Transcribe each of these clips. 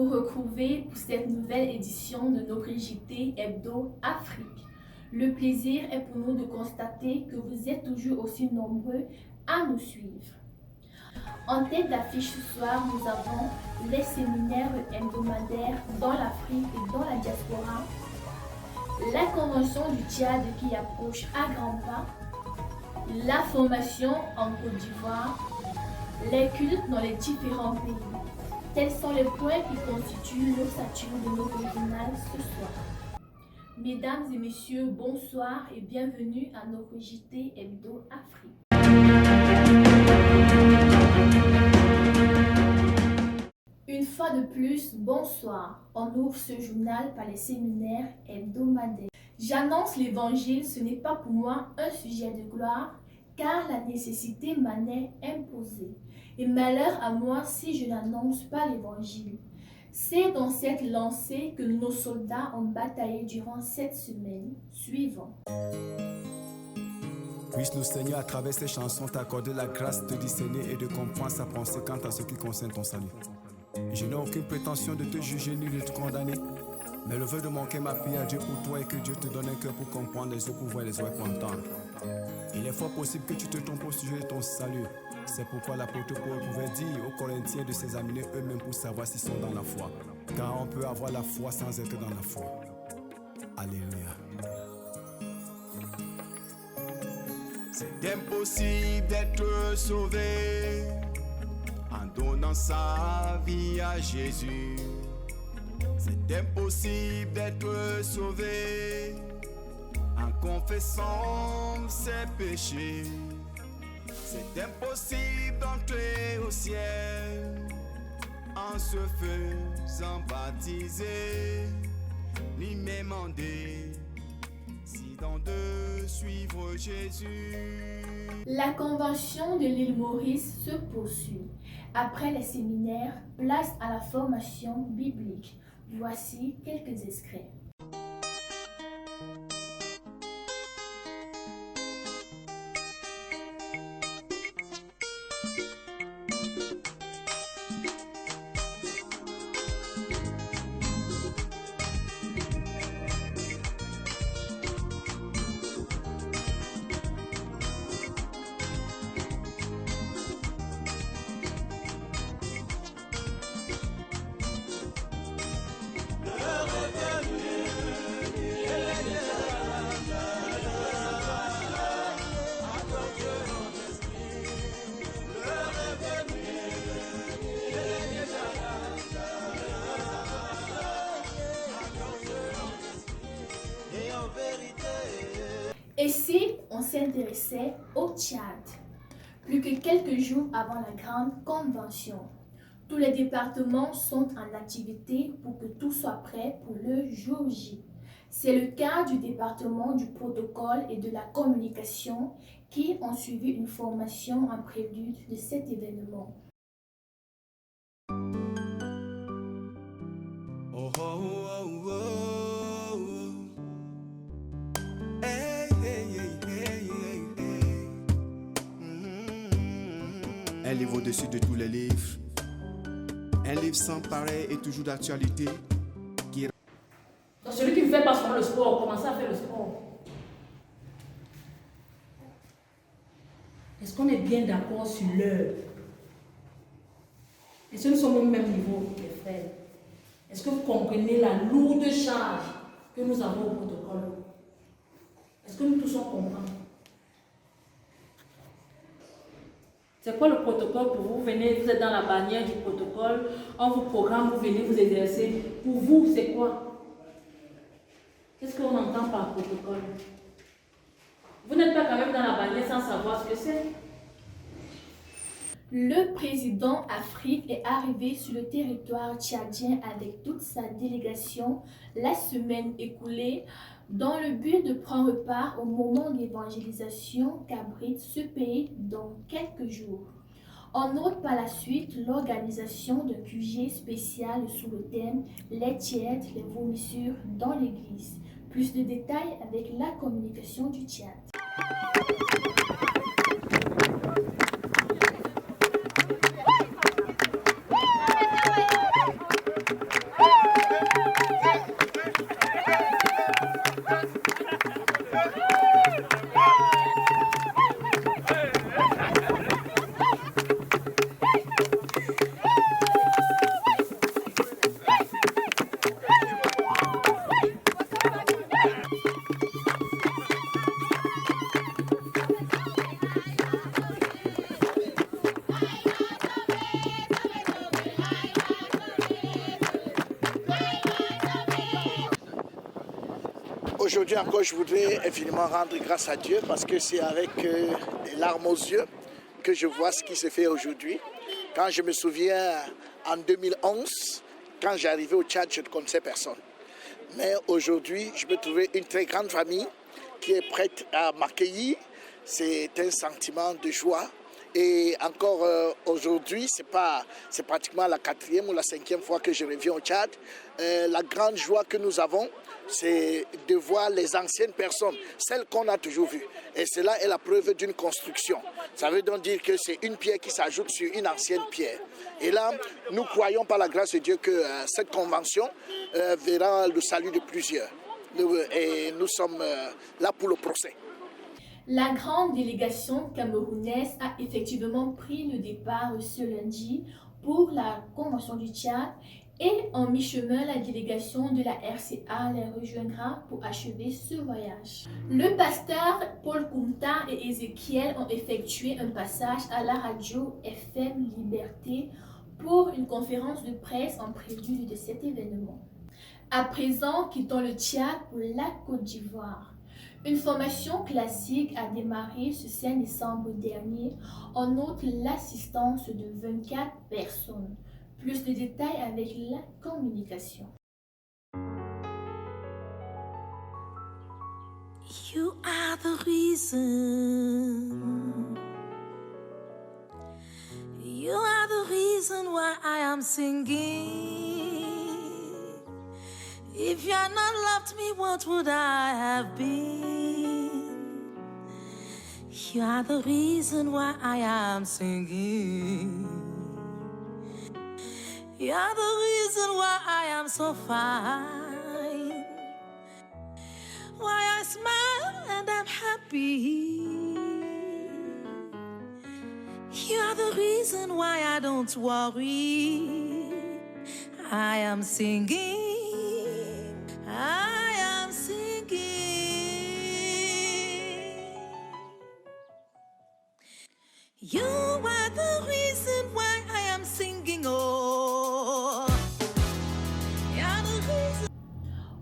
vous retrouver pour cette nouvelle édition de notre JT Hebdo Afrique. Le plaisir est pour nous de constater que vous êtes toujours aussi nombreux à nous suivre. En tête d'affiche ce soir, nous avons les séminaires hebdomadaires dans l'Afrique et dans la diaspora, la convention du Tchad qui approche à grands pas, la formation en Côte d'Ivoire, les cultes dans les différents pays. Tels sont les points qui constituent l'ossature de notre journal ce soir. Mesdames et messieurs, bonsoir et bienvenue à notre JT Hebdo Afrique. Une fois de plus, bonsoir. On ouvre ce journal par les séminaires hebdomadaires. J'annonce l'évangile, ce n'est pas pour moi un sujet de gloire, car la nécessité m'en est imposée. Et malheur à moi si je n'annonce pas l'évangile. C'est dans cette lancée que nos soldats ont bataillé durant cette semaine. Suivant. Puisse le Seigneur, à travers ces chansons, t'accorder la grâce de discerner et de comprendre sa pensée quant à ce qui concerne ton salut. Je n'ai aucune prétention de te juger ni de te condamner, mais le vœu de mon cœur m'a prié à Dieu pour toi et que Dieu te donne un cœur pour comprendre, les yeux pour voir, les oreilles pour entendre. Il est fort possible que tu te trompes au sujet de ton salut. C'est pourquoi l'apôtre Paul pouvait dire aux Corinthiens de s'examiner eux-mêmes pour savoir s'ils sont dans la foi. Car on peut avoir la foi sans être dans la foi. Alléluia. C'est impossible d'être sauvé en donnant sa vie à Jésus. C'est impossible d'être sauvé en confessant ses péchés. C'est impossible d'entrer au ciel en se faisant baptiser, ni même en décidant de suivre Jésus. La convention de l'île Maurice se poursuit. Après les séminaires, place à la formation biblique. Voici quelques extraits. Et si on s'intéressait au Tchad? Plus que quelques jours avant la grande convention, tous les départements sont en activité pour que tout soit prêt pour le jour J. C'est le cas du département du protocole et de la communication qui ont suivi une formation en prélude de cet événement. Oh, oh, oh, oh. Hey, hey, hey, hey, hey, hey. Un livre au-dessus de tous les livres. Un livre sans pareil et toujours d'actualité. Donc celui qui ne fait pas souvent le sport, commencez à faire le sport. Est-ce qu'on est bien d'accord sur l'heure? Est-ce que nous sommes au même niveau, les frères? Est-ce que vous comprenez la lourde charge que nous avons au protocole? Est-ce que nous tous on comprend? C'est quoi le protocole pour vous? Vous venez, vous êtes dans la bannière du protocole, on vous programme, vous venez vous exercer. Pour vous, c'est quoi? Qu'est-ce qu'on entend par protocole? Vous n'êtes pas quand même dans la bannière sans savoir ce que c'est. Le président Afrique est arrivé sur le territoire tchadien avec toute sa délégation la semaine écoulée dans le but de prendre part au moment d'évangélisation qu'abrite ce pays dans quelques jours. On note par la suite l'organisation d'un QG spécial sous le thème « Les tièdes, les vomissures dans l'église ». Plus de détails avec la communication du Tchad. Aujourd'hui encore, je voudrais infiniment rendre grâce à Dieu parce que c'est avec des larmes aux yeux que je vois ce qui se fait aujourd'hui. Quand je me souviens, en 2011, quand j'arrivais au Tchad, je ne connaissais personne. Mais aujourd'hui, je peux trouver une très grande famille qui est prête à m'accueillir. C'est un sentiment de joie. Et encore aujourd'hui, c'est pratiquement la 4e ou la 5e fois que je reviens au Tchad. La grande joie que nous avons, c'est de voir les anciennes personnes, celles qu'on a toujours vues. Et cela est la preuve d'une construction. Ça veut donc dire que c'est une pierre qui s'ajoute sur une ancienne pierre. Et là, nous croyons par la grâce de Dieu que cette convention verra le salut de plusieurs. Et nous sommes là pour le procès. La grande délégation camerounaise a effectivement pris le départ ce lundi pour la Convention du Tchad et en mi-chemin, la délégation de la RCA les rejoindra pour achever ce voyage. Le pasteur Paul Koumta et Ézéchiel ont effectué un passage à la radio FM Liberté pour une conférence de presse en prélude de cet événement. À présent, quittons le Tchad pour la Côte d'Ivoire. Une formation classique a démarré ce 5 décembre dernier en note l'assistance de 24 personnes. Plus de détails avec la communication. You are the reason. You are the reason why I am singing. If you had not loved me, what would I have been? You are the reason why I am singing. You are the reason why I am so fine. Why I smile and I'm happy. You are the reason why I don't worry. I am singing. I am singing. You are the reason why I am singing. Oh, you're the reason.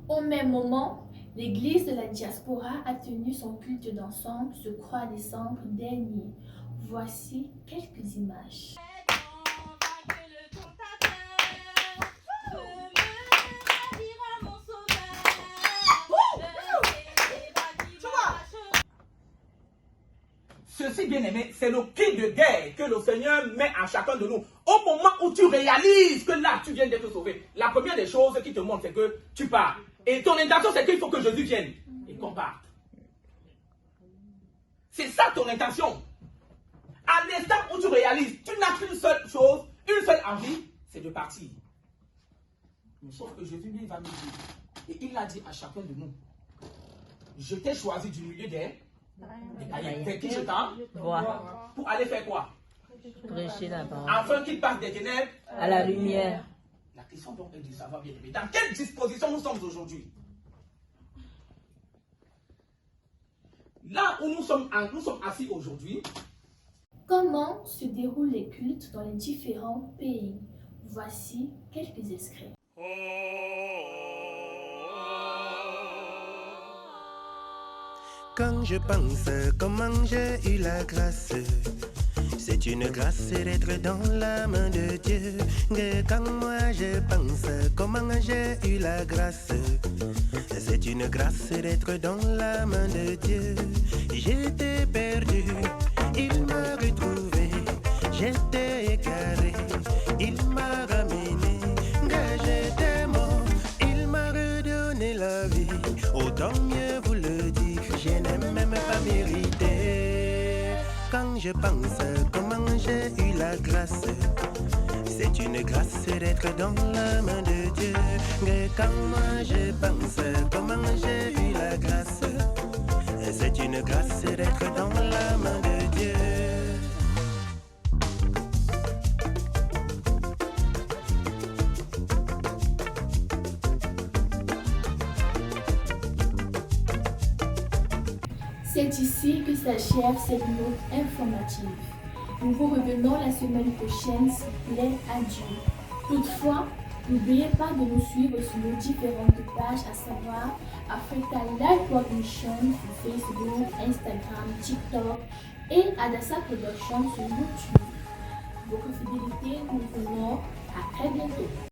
Au même moment, l'église de la diaspora a tenu son culte d'ensemble ce 3 décembre dernier. Voici quelques images. Ceci, bien aimé, c'est le cri de guerre que le Seigneur met à chacun de nous. Au moment où tu réalises que là, tu viens d'être sauvé, la première des choses qui te montre, c'est que tu pars. Et ton intention, c'est qu'il faut que Jésus vienne et qu'on parte. C'est ça ton intention. À l'instant où tu réalises, tu n'as qu'une seule chose, une seule envie, c'est de partir. Mais sauf que Jésus, lui, va nous dire, et il l'a dit à chacun de nous, je t'ai choisi du milieu des païens. Vers qui je t'envoie? Pour aller faire quoi? Prêcher la parole. Afin qu'il passe des ténèbres À la lumière. La question donc est de savoir bien aimé, dans quelle disposition nous sommes aujourd'hui? Là où nous sommes assis aujourd'hui. Comment se déroulent les cultes dans les différents pays? Voici quelques extraits. Quand je pense comment j'ai eu la grâce, c'est une grâce d'être dans la main de Dieu. Quand moi je pense comment j'ai eu la grâce, c'est une grâce d'être dans la main de Dieu. J'étais perdu, il m'a retrouvé, j'étais égaré, il m'a ramené. J'étais mort, il m'a redonné la vie. Autant mieux vous le dire, je n'ai même pas mérité. Quand je pense comment j'ai eu la grâce, c'est une grâce d'être dans la main de Dieu. Quand moi je pense comment j'ai eu la grâce, c'est une grâce d'être dans la main de Dieu. C'est ici que s'achève cette note informative. Nous vous revenons la semaine prochaine, s'il plaît à Dieu. Toutefois, N'oubliez pas de nous suivre sur nos différentes pages, à savoir Africa Live Production sur Facebook, Instagram, TikTok et Adassa Production sur YouTube. Votre fidélité nous honore. À très bientôt.